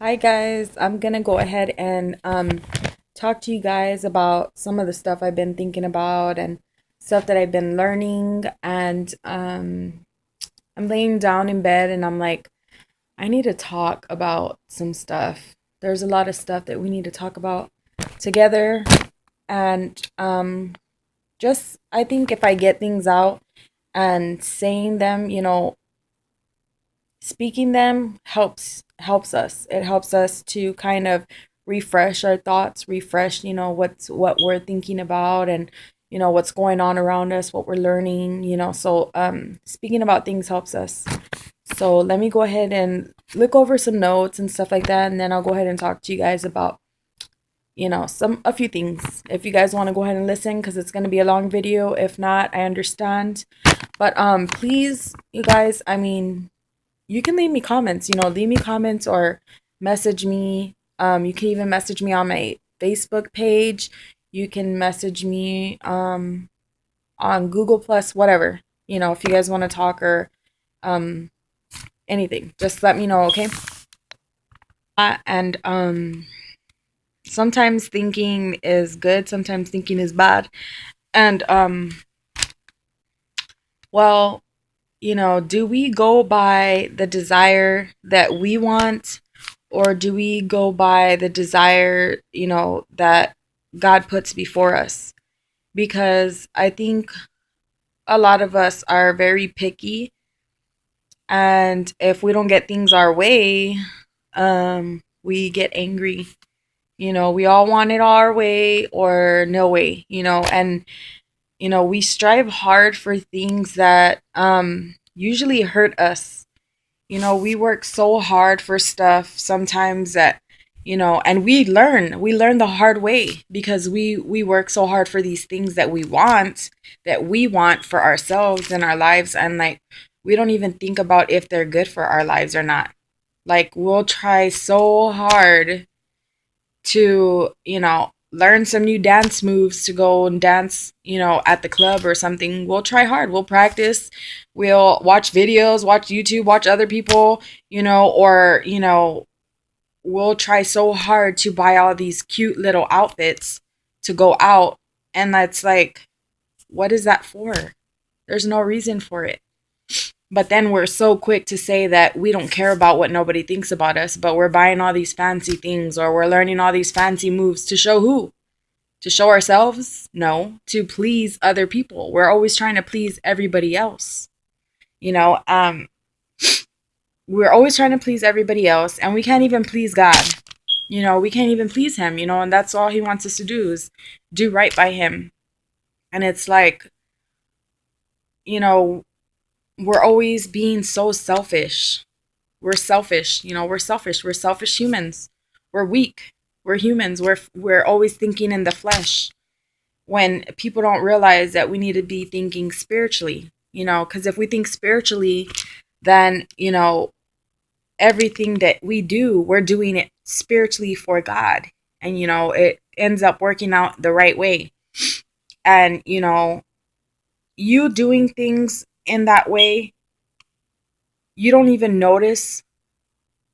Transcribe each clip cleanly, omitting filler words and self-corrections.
Hi guys, I'm gonna go ahead and talk to you guys about some of the stuff I've been thinking about and stuff that I've been learning. And I'm laying down in bed and I'm like, I need to talk about some stuff. There's a lot of stuff that we need to talk about together. And just I think if I get things out and saying them, speaking them helps us. It helps us to kind of refresh our thoughts, refresh, what we're thinking about and what's going on around us, what we're learning, So speaking about things helps us. So let me go ahead and look over some notes and stuff like that, and then I'll go ahead and talk to you guys about a few things. If you guys want to go ahead and listen, because it's going to be a long video. If not, I understand. But please, you guys, I mean, you can leave me comments, leave me comments or message me. You can even message me on my Facebook page. You can message me on Google Plus, whatever. If you guys want to talk or um anything, just let me know, okay? And sometimes thinking is good, sometimes thinking is bad. And well, do we go by the desire that we want, or do we go by the desire, that God puts before us? Because I think a lot of us are very picky, and if we don't get things our way, we get angry. We all want it our way or no way, and we strive hard for things that usually hurt us. We work so hard for stuff sometimes that, and we learn the hard way because we work so hard for these things that we want for ourselves and our lives. And like, we don't even think about if they're good for our lives or not. Like, we'll try so hard to, learn some new dance moves to go and dance, at the club or something. We'll try hard. We'll practice. We'll watch videos, watch YouTube, watch other people, or, we'll try so hard to buy all these cute little outfits to go out. And that's like, what is that for? There's no reason for it. But then we're so quick to say that we don't care about what nobody thinks about us, but we're buying all these fancy things or we're learning all these fancy moves to show who? To show ourselves? No, to please other people. We're always trying to please everybody else. You know, um we're always trying to please everybody else, and we can't even please God. We can't even please him, and that's all he wants us to do is do right by him. And it's like, you know, we're always being so selfish. We're selfish, we're selfish. We're selfish humans. We're weak. We're humans. We're always thinking in the flesh when people don't realize that we need to be thinking spiritually, because if we think spiritually, then, everything that we do, we're doing it spiritually for God. And, it ends up working out the right way. And, you doing things in that way, you don't even notice.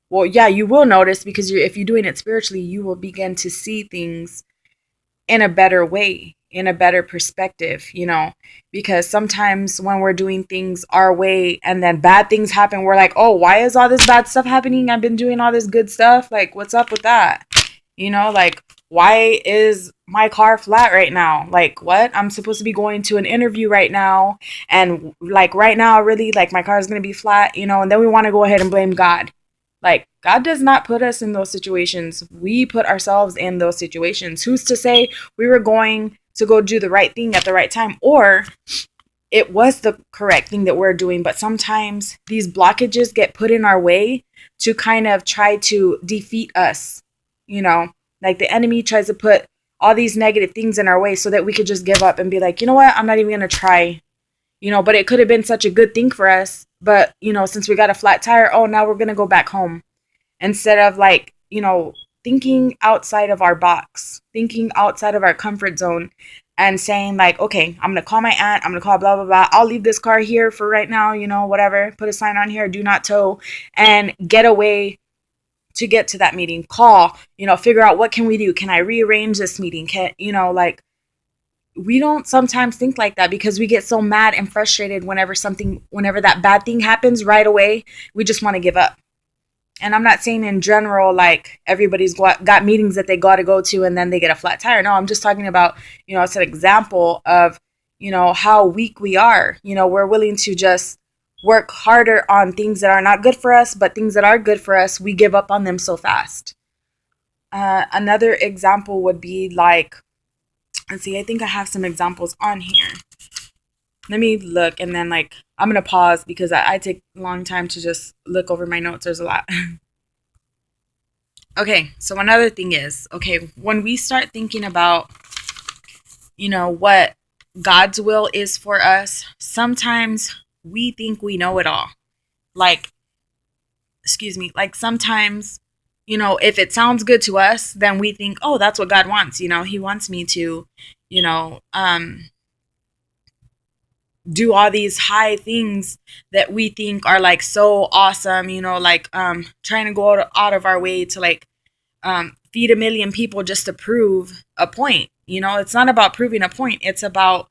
Well, yeah, you will notice because if you're doing it spiritually, you will begin to see things in a better way, in a better perspective, because sometimes when we're doing things our way and then bad things happen, we're like, oh, why is all this bad stuff happening? I've been doing all this good stuff. Like, what's up with that? Like, why is my car flat right now? Like, what? I'm supposed to be going to an interview right now. And like, right now, really, like, my car is going to be flat, and then we want to go ahead and blame God. Like, God does not put us in those situations. We put ourselves in those situations. Who's to say we were going to go do the right thing at the right time, or it was the correct thing that we're doing, but sometimes these blockages get put in our way to kind of try to defeat us, like the enemy tries to put all these negative things in our way so that we could just give up and be like, you know what, I'm not even going to try, but it could have been such a good thing for us. But, since we got a flat tire, oh, now we're going to go back home instead of like, thinking outside of our box, thinking outside of our comfort zone and saying like, okay, I'm going to call my aunt. I'm going to call blah, blah, blah. I'll leave this car here for right now, whatever. Put a sign on here, do not tow, and get away to get to that meeting. Call, figure out what can we do? Can I rearrange this meeting? Like, we don't sometimes think like that because we get so mad and frustrated whenever that bad thing happens right away. We just want to give up. And I'm not saying in general, like everybody's got meetings that they got to go to and then they get a flat tire. No, I'm just talking about, it's an example of, how weak we are. We're willing to just work harder on things that are not good for us, but things that are good for us, we give up on them so fast. Another example would be like, let's see, I think I have some examples on here. Let me look, and then like I'm gonna pause because I take a long time to just look over my notes. There's a lot. Okay, so another thing is, when we start thinking about, what God's will is for us, sometimes we think we know it all. Like sometimes, if it sounds good to us, then we think, oh, that's what God wants. He wants me to, do all these high things that we think are like so awesome, trying to go out of our way to like feed 1 million people just to prove a point. It's not about proving a point. It's about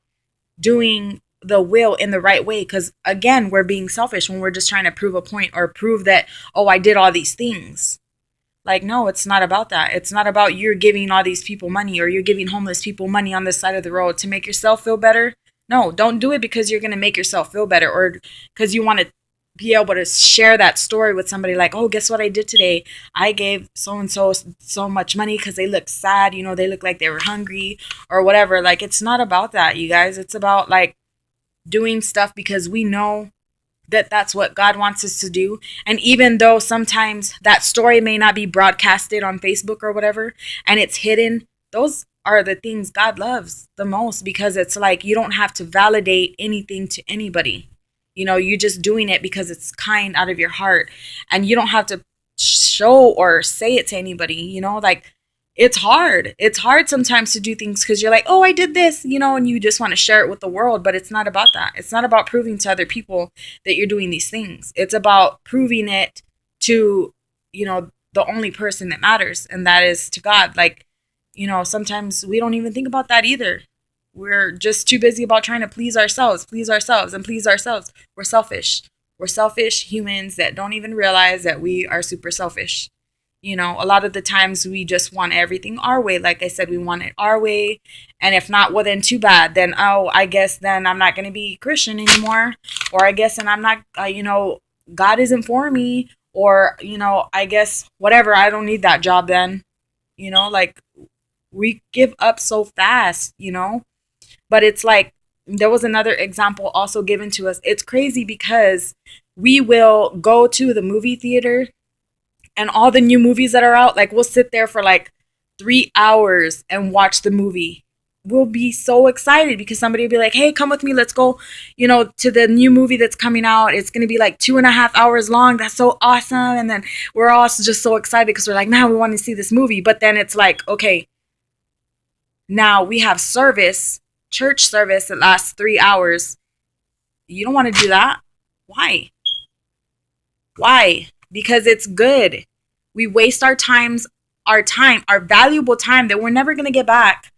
doing the will in the right way. Because again, we're being selfish when we're just trying to prove a point or prove that, oh, I did all these things. Like, no, it's not about that. It's not about you're giving all these people money or you're giving homeless people money on the side of the road to make yourself feel better. No, don't do it because you're going to make yourself feel better or because you want to be able to share that story with somebody like, oh, guess what I did today? I gave so-and-so so much money because they look sad. They look like they were hungry or whatever. Like, it's not about that, you guys. It's about like doing stuff because we know that that's what God wants us to do. And even though sometimes that story may not be broadcasted on Facebook or whatever, and it's hidden, those are the things God loves the most because it's like you don't have to validate anything to anybody. You're just doing it because it's kind out of your heart and you don't have to show or say it to anybody, like it's hard. It's hard sometimes to do things because you're like, oh, I did this, and you just want to share it with the world. But it's not about that. It's not about proving to other people that you're doing these things. It's about proving it to, the only person that matters. And that is to God. Like, sometimes we don't even think about that either. We're just too busy about trying to please ourselves. We're selfish. We're selfish humans that don't even realize that we are super selfish. A lot of the times we just want everything our way. Like I said, we want it our way. And if not, well, then too bad. Then, I guess then I'm not going to be Christian anymore. Or I guess, and I'm not, God isn't for me. Or, I guess whatever. I don't need that job then. Like we give up so fast, But it's like, there was another example also given to us. It's crazy because we will go to the movie theater and all the new movies that are out, like we'll sit there for like 3 hours and watch the movie. We'll be so excited because somebody will be like, hey, come with me. Let's go, to the new movie that's coming out. It's going to be like 2.5 hours long. That's so awesome. And then we're all just so excited because we're like, now we want to see this movie. But then it's like, okay, now we have church service that lasts 3 hours. You don't want to do that. Why? Because it's good. We waste our valuable time that we're never going to get back.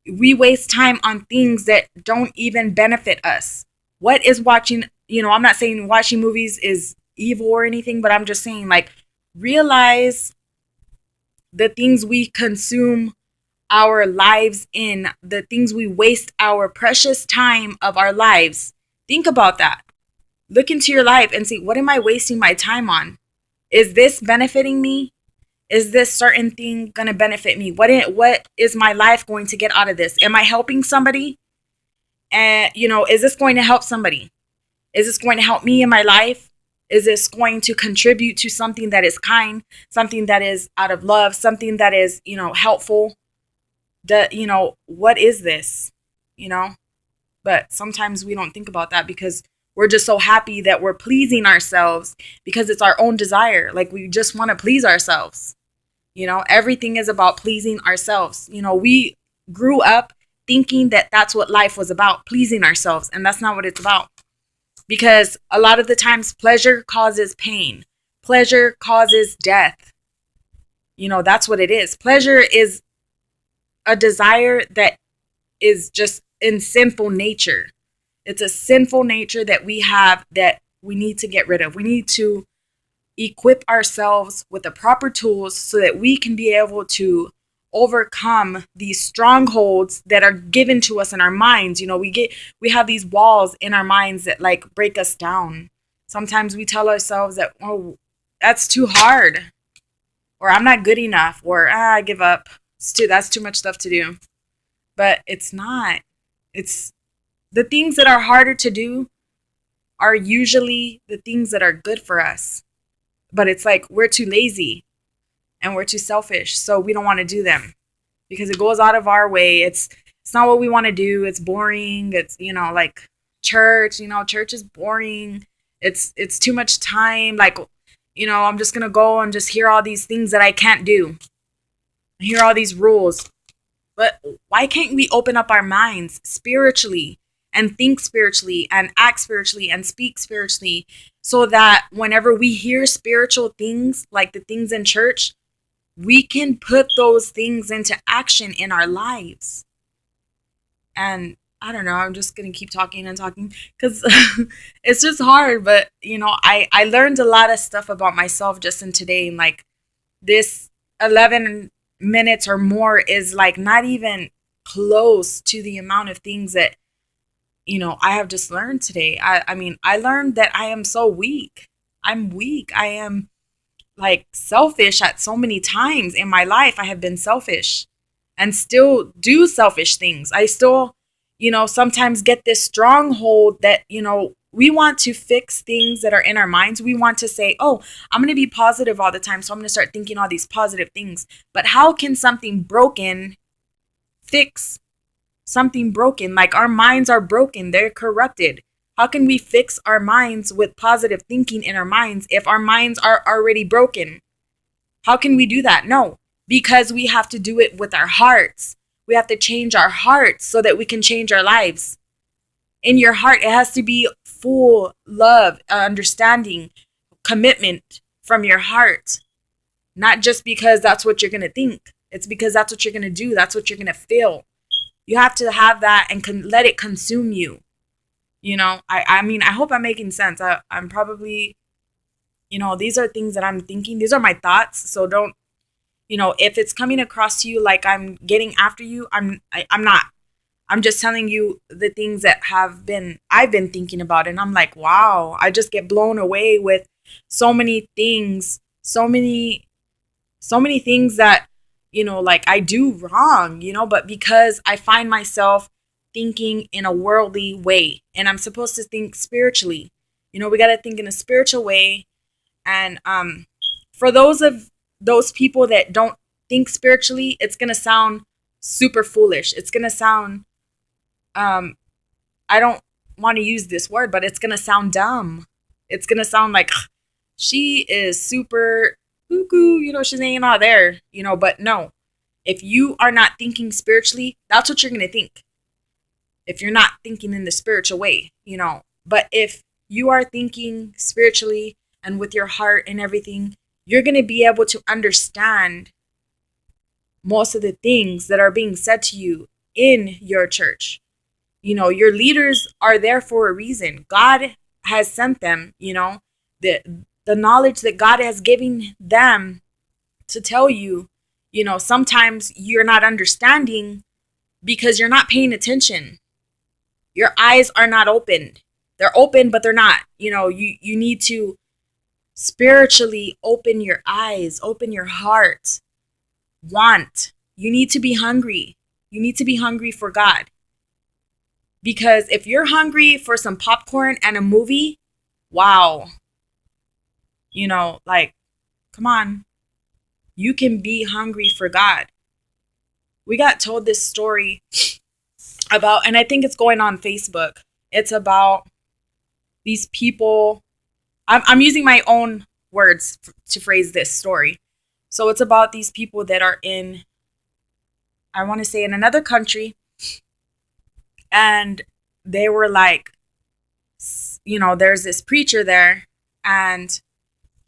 We waste time on things that don't even benefit us. What is watching, I'm not saying watching movies is evil or anything, but I'm just saying like realize the things we consume our lives in, the things we waste our precious time of our lives. Think about that. Look into your life and see, what am I wasting my time on? Is this benefiting me? Is this certain thing going to benefit me? What is my life going to get out of this? Am I helping somebody? And, is this going to help somebody? Is this going to help me in my life? Is this going to contribute to something that is kind, something that is out of love, something that is, helpful? What is this? But sometimes we don't think about that because we're just so happy that we're pleasing ourselves because it's our own desire. Like we just want to please ourselves. Everything is about pleasing ourselves. We grew up thinking that that's what life was about, pleasing ourselves. And that's not what it's about. Because a lot of the times pleasure causes pain. Pleasure causes death. That's what it is. Pleasure is a desire that is just in sinful nature. It's a sinful nature that we have that we need to get rid of. We need to equip ourselves with the proper tools so that we can be able to overcome these strongholds that are given to us in our minds. We have these walls in our minds that like break us down. Sometimes we tell ourselves that, oh, that's too hard, or I'm not good enough, or I give up. That's too much stuff to do. But it's not. It's the things that are harder to do are usually the things that are good for us. But it's like we're too lazy and we're too selfish, so we don't want to do them because it goes out of our way. It's not what we want to do. It's boring. It's like church. Church is boring. It's too much time. Like I'm just gonna go and just hear all these things that I can't do. Hear all these rules. But why can't we open up our minds spiritually and think spiritually and act spiritually and speak spiritually so that whenever we hear spiritual things like the things in church, we can put those things into action in our lives? And I don't know, I'm just going to keep talking and talking because it's just hard. But, I learned a lot of stuff about myself just in today. And like this 11 minutes or more is like not even close to the amount of things that I have just learned today. I mean, I learned that I am so weak. I'm weak. I am like selfish at so many times in my life. I have been selfish and still do selfish things. I still sometimes get this stronghold that we want to fix things that are in our minds. We want to say, oh, I'm going to be positive all the time, so I'm going to start thinking all these positive things. But how can something broken fix something broken? Like our minds are broken. They're corrupted. How can we fix our minds with positive thinking in our minds if our minds are already broken? How can we do that? No, because we have to do it with our hearts. We have to change our hearts so that we can change our lives. In your heart, it has to be full love, understanding, commitment from your heart. Not just because that's what you're going to think. It's because that's what you're going to do. That's what you're going to feel. You have to have that and let it consume you. I mean, I hope I'm making sense. I'm probably, these are things that I'm thinking. These are my thoughts. So don't, if it's coming across to you like I'm getting after you, I'm not. I'm just telling you the things that I've been thinking about. And I'm like, wow, I just get blown away with so many things, so many things that, like I do wrong, but because I find myself thinking in a worldly way and I'm supposed to think spiritually, we got to think in a spiritual way. And for those people that don't think spiritually, it's going to sound super foolish. It's going to sound, I don't want to use this word, but it's going to sound dumb. It's going to sound like she is super cuckoo, she's ain't all there, but no. If you are not thinking spiritually, that's what you're going to think. If you're not thinking in the spiritual way, but if you are thinking spiritually and with your heart and everything, you're going to be able to understand most of the things that are being said to you in your church. Your leaders are there for a reason. God has sent them, the knowledge that God has given them to tell you, sometimes you're not understanding because you're not paying attention. Your eyes are not opened. They're open, but they're not. You need to spiritually open your eyes, open your heart. You need to be hungry. You need to be hungry for God. Because if you're hungry for some popcorn and a movie, wow. Like, come on. You can be hungry for God. We got told this story about, and I think it's going on Facebook. It's about these people. I'm using my own words to phrase this story. So it's about these people that are in, I want to say, in another country. And they were like, there's this preacher there, and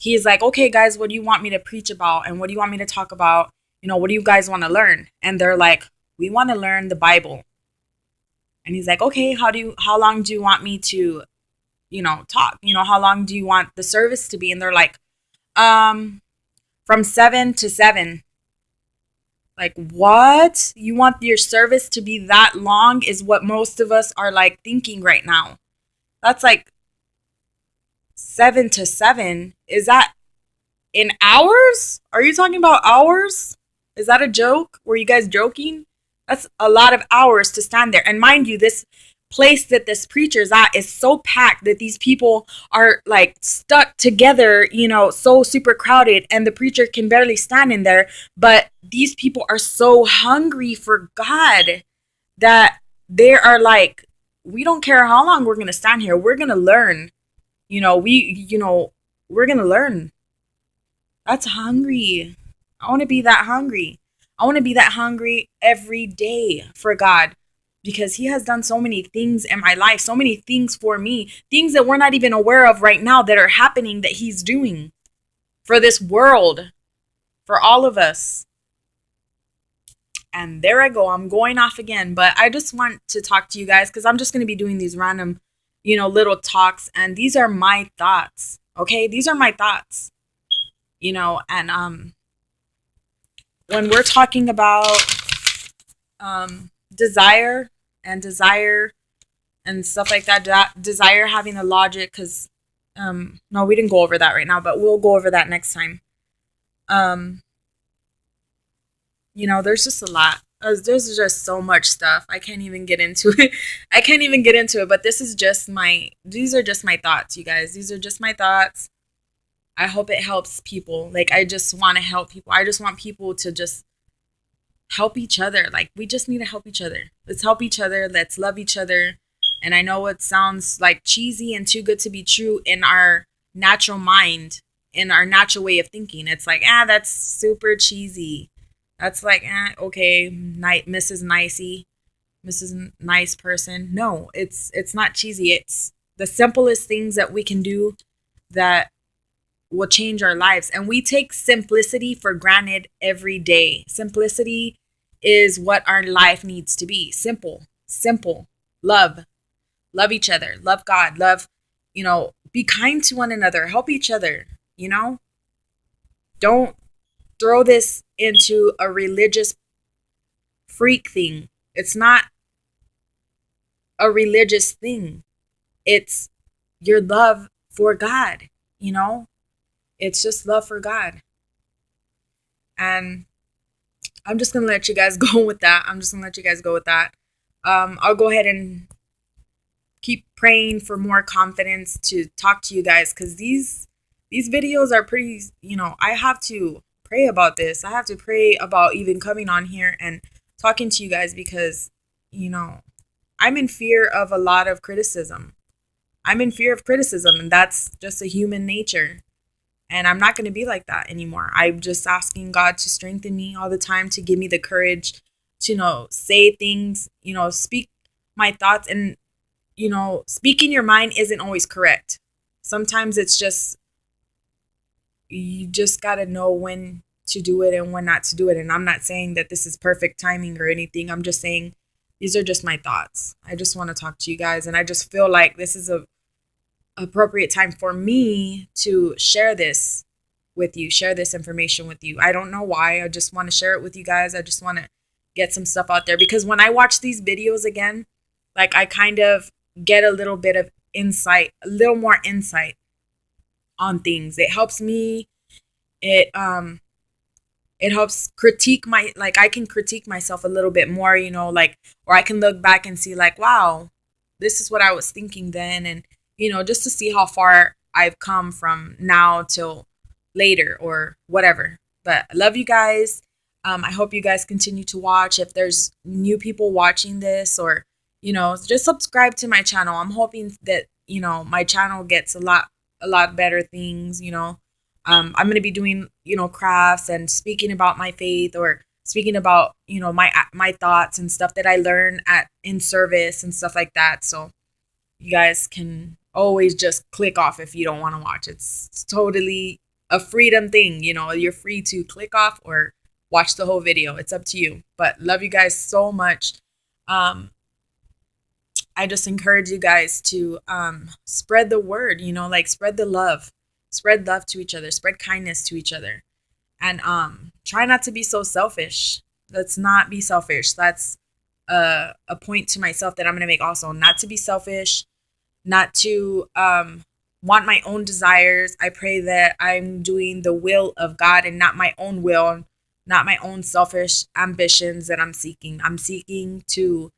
he's like, okay, guys, what do you want me to preach about? And what do you want me to talk about? What do you guys want to learn? And they're like, we want to learn the Bible. And he's like, okay, how long do you want me to, talk? How long do you want the service to be? And they're like, from 7 to 7. Like, what? You want your service to be that long is what most of us are like thinking right now. That's like 7 to 7. Is that in hours? Are you talking about hours? Is that a joke? Were you guys joking? That's a lot of hours to stand there. And mind you, this place that this preacher's at is so packed that these people are like stuck together, so super crowded, and the preacher can barely stand in there. But these people are so hungry for God that they are like, we don't care how long we're going to stand here. We're going to learn. We're going to learn. That's hungry. I want to be that hungry. I want to be that hungry every day for God, because he has done so many things in my life, so many things for me, things that we're not even aware of right now that are happening, that he's doing for this world, for all of us. And there I go. I'm going off again, but I just want to talk to you guys because I'm just going to be doing these random, little talks. And these are my thoughts. Okay. These are my thoughts, and, when we're talking about, desire and stuff like that, desire having a logic, because, no, we didn't go over that right now, but we'll go over that next time. There's just a lot. There's just so much stuff. I can't even get into it. But these are just my thoughts, you guys. These are just my thoughts. I hope it helps people. Like, I just want to help people. I just want people to just help each other. Like, we just need to help each other. Let's help each other. Let's love each other. And I know it sounds like cheesy and too good to be true in our natural mind, in our natural way of thinking. It's like, that's super cheesy. That's like, okay, Mrs. Nicey, Mrs. Nice Person. No, it's not cheesy. It's the simplest things that we can do that will change our lives. And we take simplicity for granted every day. Simplicity is what our life needs to be. Simple. Love each other, love God, be kind to one another, help each other, don't throw this into a religious freak thing. It's not a religious thing. It's your love for God, It's just love for God. And I'm just going to let you guys go with that. I'll go ahead and keep praying for more confidence to talk to you guys, because these videos are pretty, I have to pray about this. I have to pray about even coming on here and talking to you guys, because, I'm in fear of a lot of criticism. And that's just a human nature. And I'm not going to be like that anymore. I'm just asking God to strengthen me all the time, to give me the courage to, say things, speak my thoughts. And, speaking your mind isn't always correct. Sometimes it's just, you just got to know when to do it and when not to do it. And I'm not saying that this is perfect timing or anything. I'm just saying these are just my thoughts. I just want to talk to you guys. And I just feel like this is a appropriate time for me to share this with you, share this information with you. I don't know why. I just want to share it with you guys. I just want to get some stuff out there, because when I watch these videos again, like, I kind of get a little bit of insight, a little more insight on things. It helps me. It helps critique I can critique myself a little bit more, or I can look back and see like, wow, this is what I was thinking then. And, just to see how far I've come from now till later or whatever. But I love you guys. I hope you guys continue to watch. If there's new people watching this, or, just subscribe to my channel. I'm hoping that, my channel gets a lot better things, I'm going to be doing, crafts and speaking about my faith, or speaking about, my thoughts and stuff that I learn in service and stuff like that. So you guys can always just click off if you don't want to watch. It's totally a freedom thing. You know, you're free to click off or watch the whole video. It's up to you. But love you guys so much. I just encourage you guys to spread the word, you know, like spread love to each other, spread kindness to each other, and try not to be so selfish. Let's not be selfish. That's a point to myself that I'm gonna make also. Not to be selfish, not to want my own desires. I pray that I'm doing the will of God and not my own will, not my own selfish ambitions that I'm seeking. I'm seeking to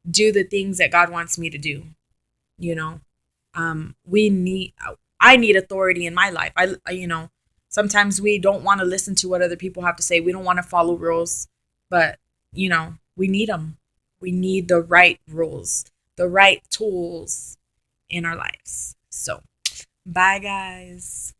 do the things that God wants me to do. You know, I need authority in my life. You know, sometimes we don't want to listen to what other people have to say. We don't want to follow rules, but you know, we need them. We need the right rules, the right tools in our lives. So, bye guys.